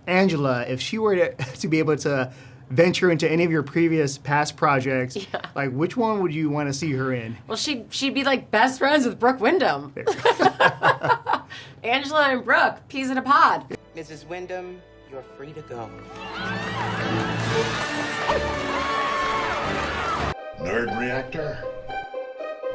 Angela, if she were to be able to venture into any of your past projects, like which one would you want to see her in? Well, she'd be like best friends with Brooke Wyndham. Angela and Brooke, peas in a pod. Mrs. Wyndham, you're free to go. Nerd reactor,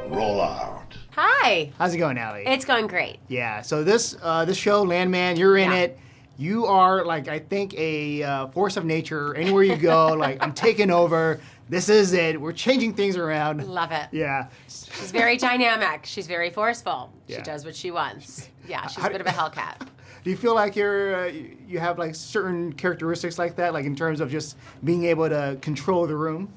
roll out. Hi. How's it going, Allie? It's going great. Yeah, so this show, Landman, you're in it. You are, like, I think a force of nature. Anywhere you go, like, I'm taking over. This is it. We're changing things around. Love it. Yeah. She's very dynamic. She's very forceful. Yeah. She does what she wants. Yeah, she's a bit of a Hellcat. Do you feel like you have, like, certain characteristics like that, like in terms of just being able to control the room?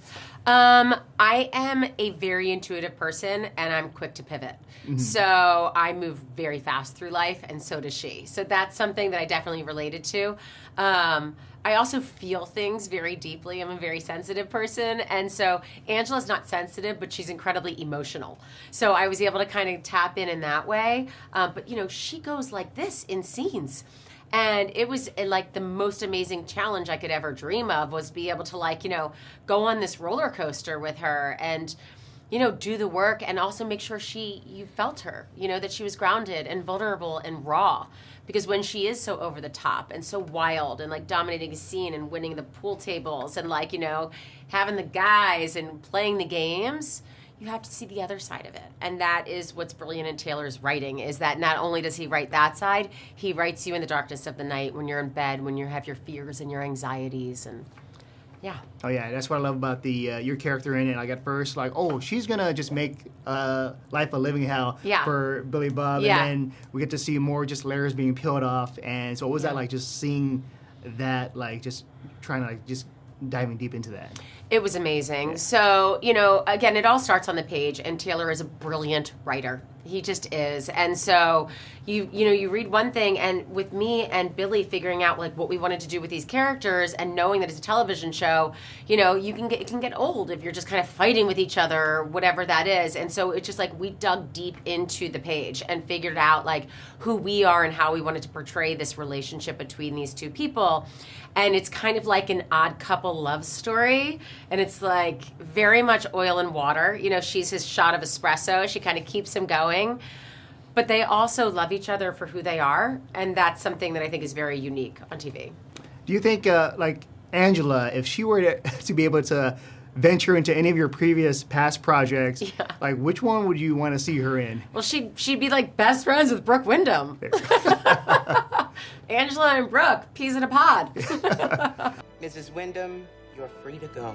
I am a very intuitive person, and I'm quick to pivot. Mm-hmm. So I move very fast through life, and so does she. So that's something that I definitely related to. I also feel things very deeply. I'm a very sensitive person, and so Angela's not sensitive, but she's incredibly emotional. So I was able to kind of tap in that way. But, you know, she goes like this in scenes. And it was like the most amazing challenge I could ever dream of, was be able to, like, you know, go on this roller coaster with her and, you know, do the work and also make sure you felt her, you know, that she was grounded and vulnerable and raw. Because when she is so over the top and so wild and like dominating a scene and winning the pool tables and, like, you know, having the guys and playing the games, you have to see the other side of it. And that is what's brilliant in Taylor's writing, is that not only does he write that side, he writes you in the darkness of the night, when you're in bed, when you have your fears and your anxieties. And yeah. Oh yeah, that's what I love about the your character in it. Like at first, like, oh, she's gonna just make life a living hell for Billy Bob, and then we get to see more just layers being peeled off. And so what was that like, just seeing that, like, just trying to, like, just diving deep into that? It was amazing. So, you know, again, it all starts on the page, and Taylor is a brilliant writer. He just is. And so you read one thing, and with me and Billy figuring out, like, what we wanted to do with these characters and knowing that it's a television show, you know, it can get old if you're just kind of fighting with each other or whatever that is. And so it's just like we dug deep into the page and figured out, like, who we are and how we wanted to portray this relationship between these two people. And it's kind of like an odd couple love story. And it's like very much oil and water. You know, she's his shot of espresso. She kind of keeps him going. But they also love each other for who they are. And that's something that I think is very unique on TV. Do you think, like, Angela, if she were to be able to venture into any of your past projects, like which one would you want to see her in? Well, she'd be like best friends with Brooke Wyndham. Angela and Brooke, peas in a pod. Mrs. Wyndham, you're free to go.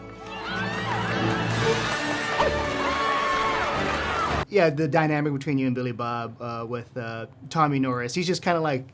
Yeah, the dynamic between you and Billy Bob with Tommy Norris. He's just kind of like,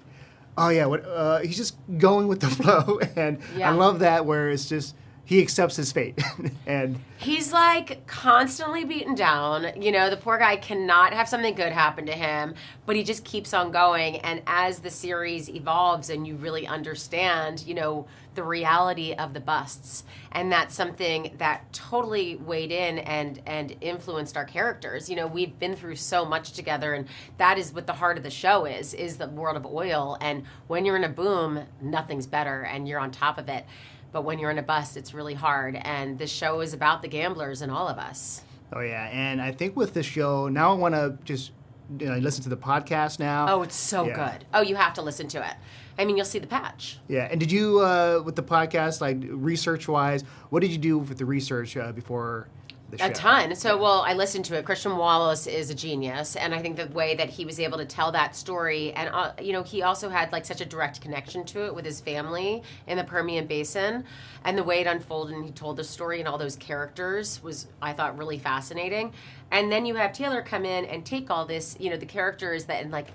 oh yeah, he's just going with the flow, and I love that, where it's just he accepts his fate. And he's like constantly beaten down. You know, the poor guy cannot have something good happen to him, but he just keeps on going. And as the series evolves and you really understand, you know, the reality of the busts, and that's something that totally weighed in and influenced our characters. You know, we've been through so much together, and that is what the heart of the show is the world of oil. And when you're in a boom, nothing's better and you're on top of it. But when you're in a bust, it's really hard. And this show is about the gamblers and all of us. Oh, yeah. And I think with this show, now I want to just listen to the podcast now. Oh, it's so good. Oh, you have to listen to it. I mean, you'll see the patch. Yeah. And did you, with the podcast, like research-wise, what did you do with the research before the show? A ton. So, well, I listened to it. Christian Wallace is a genius, and I think the way that he was able to tell that story, and you know, he also had like such a direct connection to it with his family in the Permian Basin, and the way it unfolded, and he told the story and all those characters was, I thought, really fascinating. And then you have Taylor come in and take all this, you know, the characters that, and like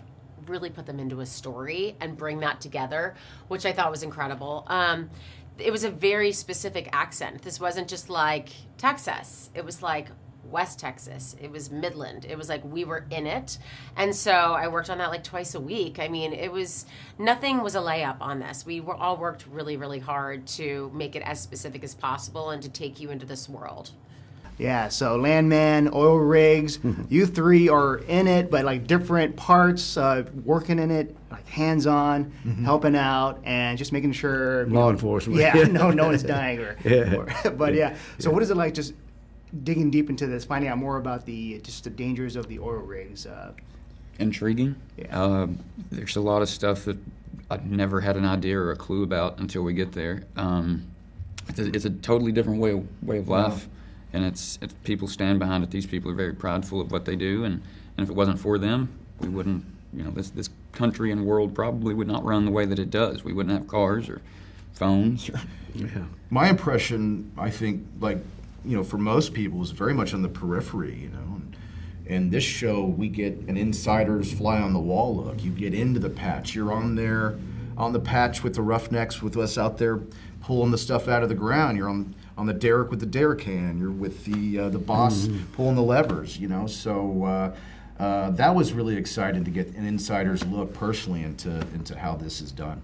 really put them into a story and bring that together, which I thought was incredible. It was a very specific accent. This wasn't just like Texas. It was like West Texas. It was Midland. It was like we were in it. And so I worked on that like twice a week. I mean, nothing was a layup on this. We all worked really, really hard to make it as specific as possible and to take you into this world. Yeah, so Landman, oil rigs, you three are in it, but like different parts, working in it, like hands-on, helping out, and just making sure law enforcement. Yeah, no one's dying. But yeah. So what is it like just digging deep into this, finding out more about the dangers of the oil rigs? Intriguing. Yeah. There's a lot of stuff that I've never had an idea or a clue about until we get there. It's a totally different way of life, and it's people stand behind it. These people are very prideful of what they do, and if it wasn't for them, we wouldn't. This country and world probably would not run the way that it does. We wouldn't have cars or phones. My impression, I think, for most people, is very much on the periphery. And this show, we get an insider's fly on the wall look. You get into the patch. You're on there, on the patch with the Roughnecks, with us out there pulling the stuff out of the ground. You're on the derrick with the derrick can. You're with the boss pulling the levers. So that was really exciting to get an insider's look personally into how this is done.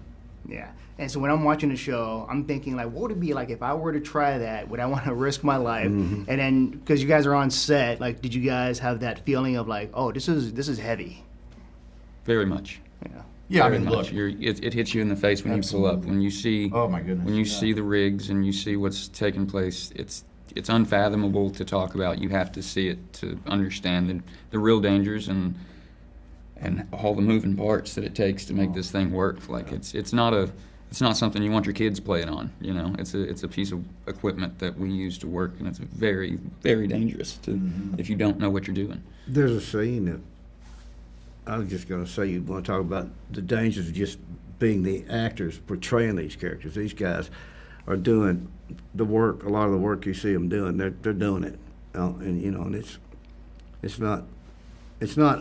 Yeah. And so when I'm watching the show, I'm thinking, like, what would it be like if I were to try that? Would I want to risk my life? And then, because you guys are on set, like, did you guys have that feeling of like, oh, this is heavy? Very much. Yeah. Yeah, Very much. It hits you in the face when Absolutely. You pull up. When you see, oh my goodness, when you see the rigs and you see what's taking place, it's unfathomable to talk about. You have to see it to understand the real dangers and all the moving parts that it takes to make this thing work. Like it's not something you want your kids playing on. It's a piece of equipment that we use to work, and it's very, very dangerous if you don't know what you're doing. There's a scene that I was just going to say, you want to talk about the dangers of just being the actors portraying these characters. These guys are doing the work. A lot of the work you see them doing, they're doing it, and it's not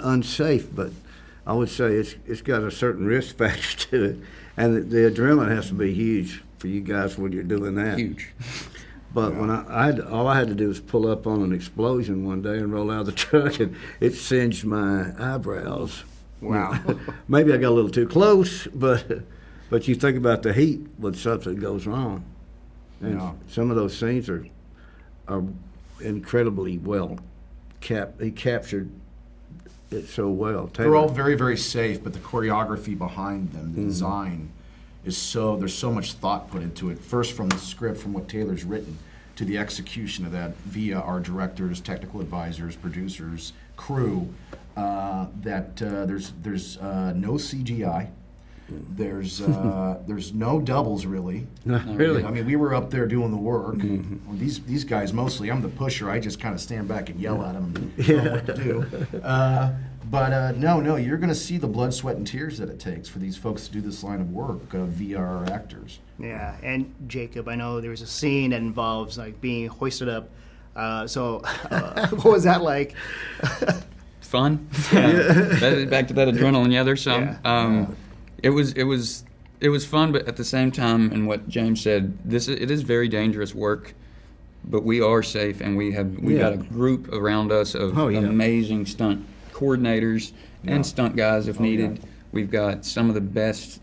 unsafe, but I would say it's got a certain risk factor to it, and the adrenaline has to be huge for you guys when you're doing that. Huge. But when all I had to do was pull up on an explosion one day and roll out of the truck, and it singed my eyebrows. Wow. Maybe I got a little too close, but you think about the heat when something goes wrong. And some of those scenes are incredibly well he captured it so well. They're all very, very safe, but the choreography behind them, the design, there's so much thought put into it. First, from the script, from what Taylor's written, to the execution of that via our directors, technical advisors, producers, crew. There's no CGI. There's no doubles really. Really? I mean, we were up there doing the work. Well, these guys mostly. I'm the pusher. I just kind of stand back and yell at them and tell them what to do. But no, you're going to see the blood, sweat, and tears that it takes for these folks to do this line of work via our actors. Yeah, and Jacob, I know there was a scene that involves like being hoisted up. What was that like? Fun. Back to that adrenaline. Yeah, there's some. Yeah. It was fun, but at the same time, and what James said, it is very dangerous work, but we are safe, and we got a group around us of amazing stunt coordinators and stunt guys if needed. Yeah. We've got some of the best,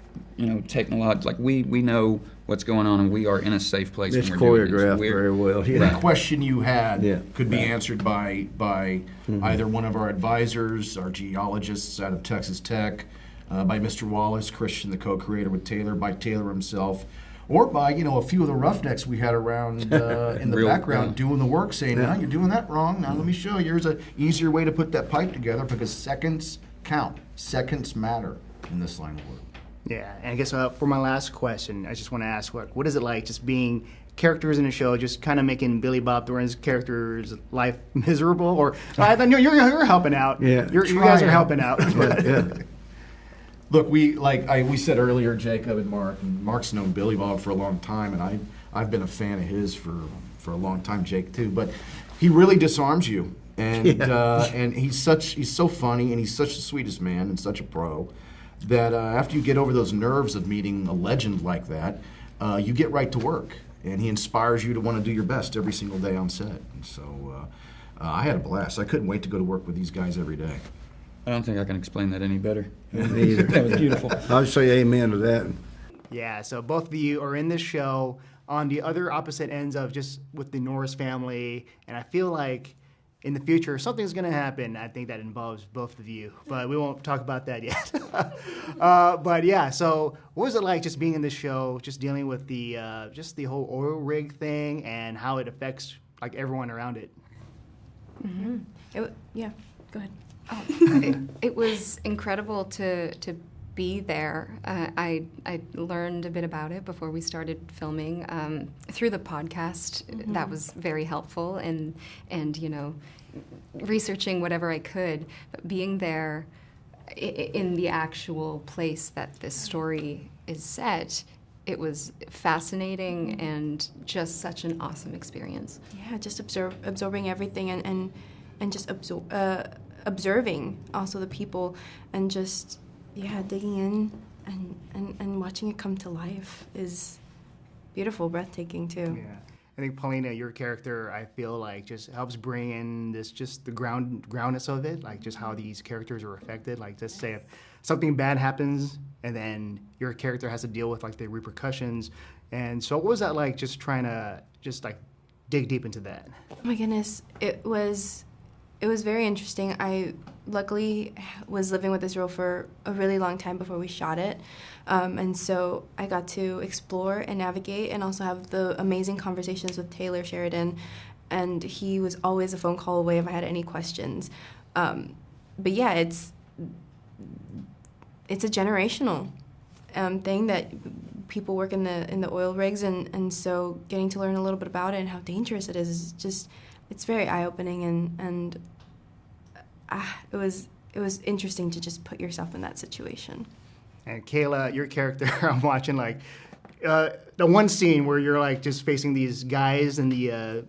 technology. Like we know what's going on, and we are in a safe place. It's choreographed very well. The question you had could be answered by either one of our advisors, our geologists out of Texas Tech, by Mr. Wallace, Christian, the co-creator with Taylor, by Taylor himself, or by a few of the Roughnecks we had around in the background doing the work, saying, "Now you're doing that wrong. Now let me show you. Here's an easier way to put that pipe together," because seconds count. Seconds matter in this line of work. Yeah, and I guess for my last question, I just want to ask, what is it like just being characters in a show, just kind of making Billy Bob Thornton's character's life miserable? Or I know you're helping out. Yeah, you guys are helping out. Look, we said earlier, Jacob and Mark's known Billy Bob for a long time, and I've been a fan of his for a long time, Jake too. But he really disarms you, and he's so funny, and he's such the sweetest man and such a pro that after you get over those nerves of meeting a legend like that, you get right to work, and he inspires you to want to do your best every single day on set. And so I had a blast. I couldn't wait to go to work with these guys every day. I don't think I can explain that any better. Me either. That was beautiful. I'll say amen to that. Yeah, so both of you are in this show on the other opposite ends of just with the Norris family, and I feel like in the future something's going to happen. I think that involves both of you, but we won't talk about that yet. But yeah, so what was it like just being in this show, just dealing with the just the whole oil rig thing and how it affects like everyone around it? Mm-hmm. Yeah, go ahead. Oh, it was incredible to be there. I learned a bit about it before we started filming through the podcast. Mm-hmm. That was very helpful, and you know, researching whatever I could. But being there in the actual place that this story is set, it was fascinating and just such an awesome experience. Yeah, just absorbing everything and just observing also the people and just digging in and watching it come to life is beautiful, breathtaking too. Yeah. I think Paulina, your character, I feel like just helps bring in this just the groundness of it, like just how these characters are affected. Like just say if something bad happens and then your character has to deal with like the repercussions. And so what was that like just trying to just like dig deep into that? Oh my goodness, it was very interesting. I luckily was living with this role for a really long time before we shot it. And so I got to explore and navigate and also have the amazing conversations with Taylor Sheridan. And he was always a phone call away if I had any questions. But yeah, it's a generational thing that people work in the oil rigs. And so getting to learn a little bit about it and how dangerous it is just, it's very eye-opening, and it was interesting to just put yourself in that situation. And Kayla, your character, I'm watching like the one scene where you're like just facing these guys in the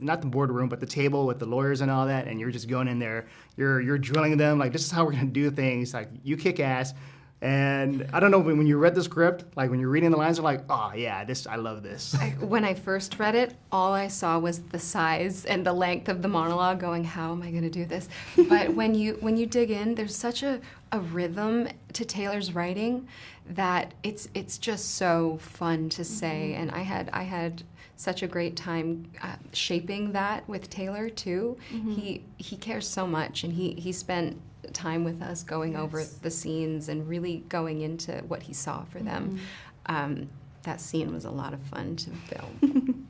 not the boardroom, but the table with the lawyers and all that, and you're just going in there, you're drilling them like this is how we're gonna do things. Like you kick ass. And I don't know, when you read the script, like when you're reading the lines, you're like, oh yeah, I love this. When I first read it, all I saw was the size and the length of the monologue going, how am I going to do this? But when you dig in, there's such a rhythm to Taylor's writing that it's just so fun to say. And I had such a great time shaping that with Taylor too. Mm-hmm. He cares so much, and he spent time with us going over the scenes and really going into what he saw for them. That scene was a lot of fun to film.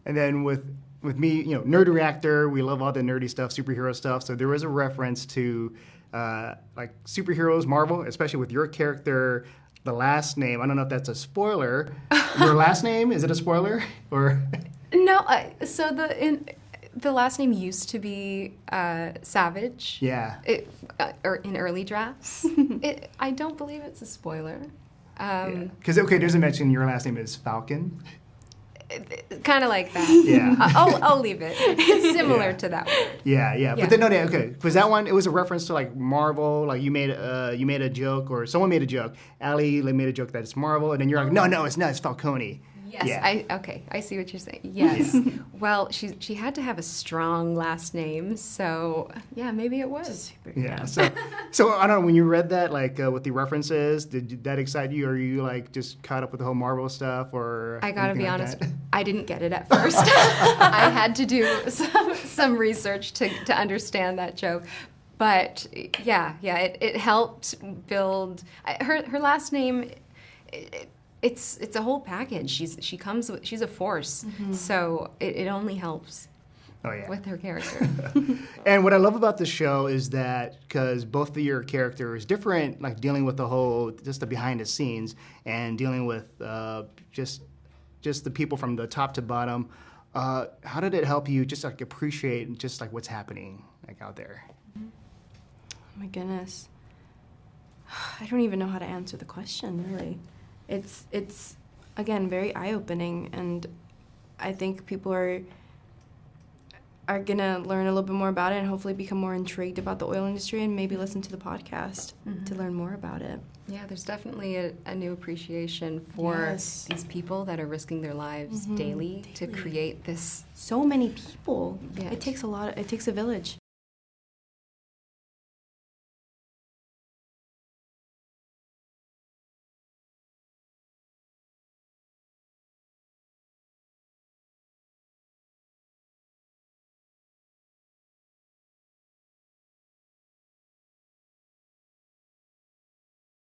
And then with me, you know, Nerd Reactor, we love all the nerdy stuff, superhero stuff. So there was a reference to like superheroes, Marvel, especially with your character, the last name. I don't know if that's a spoiler. Your last name, is it a spoiler or? No. The last name used to be Savage. Yeah. Or in early drafts. I don't believe it's a spoiler. Because there's a mention your last name is Falcon. Kind of like that. Yeah. I'll leave it. It's similar to that word. Yeah. But then because that one, it was a reference to like Marvel. Like you made a joke, or someone made a joke. Allie made a joke that it's Marvel, and then you're like, no, it's not. It's Falcone. Yes, yeah. I see what you're saying. Yes. Yeah. Well, she had to have a strong last name, so yeah, maybe it was. Yeah. So I don't know, when you read that, like with the references, did that excite you, or are you like just caught up with the whole Marvel stuff, or? I gotta be honest, I didn't get it at first. I had to do some research to understand that joke. But yeah, it helped build her last name. It's a whole package. She's a force, so it only helps. With her character. And what I love about the show is that because both of your characters different, like dealing with just the behind the scenes and dealing with just the people from the top to bottom. How did it help you just like appreciate just like what's happening like out there? Oh my goodness, I don't even know how to answer the question really. It's again very eye-opening, and I think people are gonna learn a little bit more about it and hopefully become more intrigued about the oil industry and maybe listen to the podcast to learn more about it. Yeah, there's definitely a new appreciation for these people that are risking their lives daily to create this. So many people. Yeah. It takes a village.